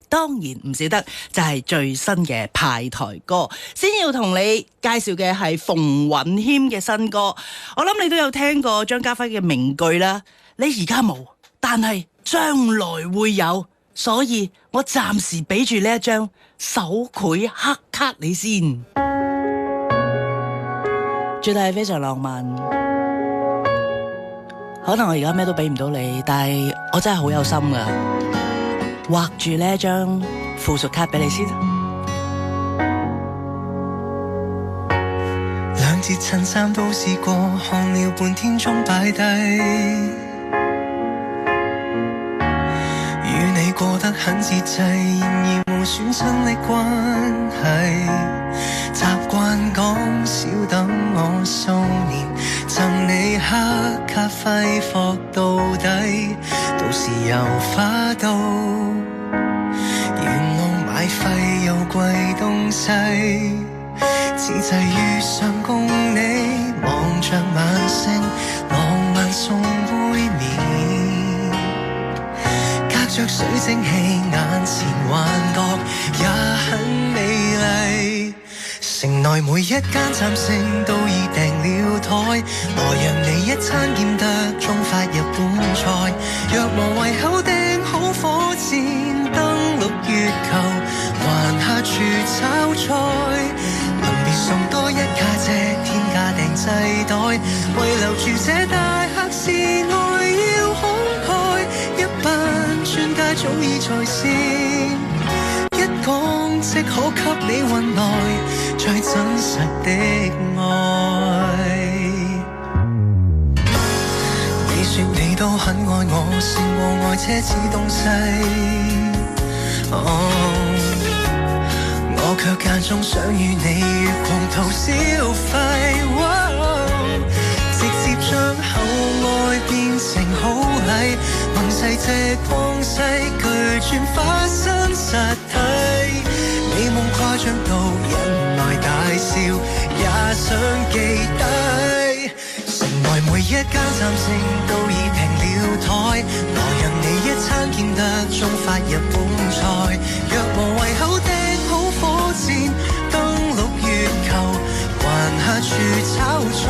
當然唔少得就係最新嘅派台歌。先要同你介紹嘅係馮允謙嘅新歌，我諗你都有聽過張家輝嘅名句啦，你而家冇，但係將來會有，所以我暫時俾住呢一張手繪黑卡你先，絕對係非常浪漫。可能我而家咩都俾唔到你，但係我真係好有心噶，畫住呢一張附屬卡俾你先。兩節襯衫都試過，看了半天終擺低。與你過得很節制，然而無損親的關係。習慣講少等我數年，贈你黑卡揮霍到底，到時又花到沿路買廢又貴東西，只滯遇上共你望着晚星，浪漫送杯麵，隔着水蒸氣眼前幻覺也很美麗。城內每一間餐廳都已訂了台，來讓你一餐兼得中發日本菜。若無胃口訂好火箭登陸月球，還下廚炒菜，臨別送多一卡車天價訂製袋，為留住這大客是愛要慷慨，一班專家早已在線，一講即可給你運來最真實的愛。你說你都很愛我，勝過愛奢侈東西。我卻間中想與你月光圖消費，直接將厚愛變成好禮，盟誓這光輝巨轉化身實體。美夢誇張到人來大笑，也想記低。城內每一間餐廳都已訂了台，來讓你一餐兼得中發日本菜。若無胃口訂好火箭登陸月球，還下廚炒菜，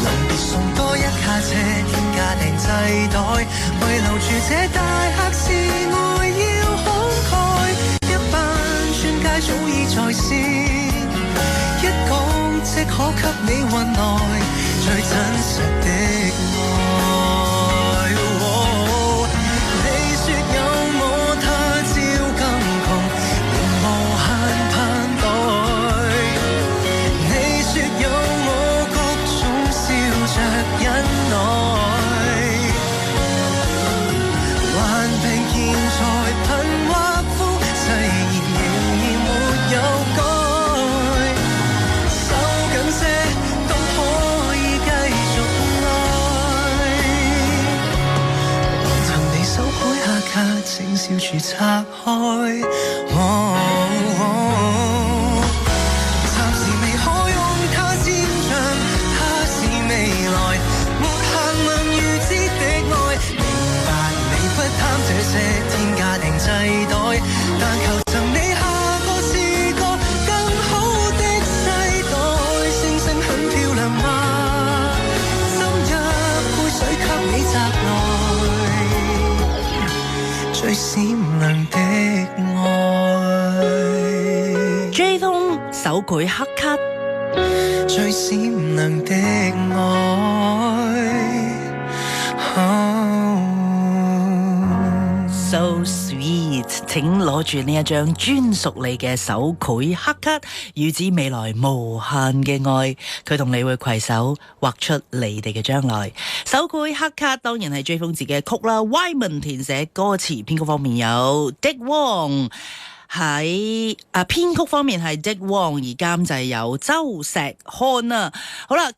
臨別送多一卡車天價訂製袋，為留住這大客是愛要慷慨，一班專家早已在線，一講即可給你運來最真實的愛。你說有我他朝更窮，仍無限盼待。你說有我各種笑着忍耐，還並現在貧或富，誓言仍然沒有改。收緊些都可以繼續愛。望尋你手繪下卡，請笑住拆開。暫時未可用它先像它是未來，沒限量預知的愛。明白你不貪這些天價訂製袋，但求贈你下個是個更好的世代。星星很漂亮嗎？斟一杯水給你摘來最閃亮的愛。 J 通手繪黑卡，最閃亮的愛。So sweet，請攞住呢一張專屬你嘅手繪黑卡，預指未來無限嘅愛，佢同你會攜手畫出你哋嘅將來。手繪黑卡當然係追風自己嘅曲啦，Wyman 填寫歌詞，編曲方面有 Dick Wong。喺編曲方面係 Dick Wong，而監製有周石漢啊。好啦。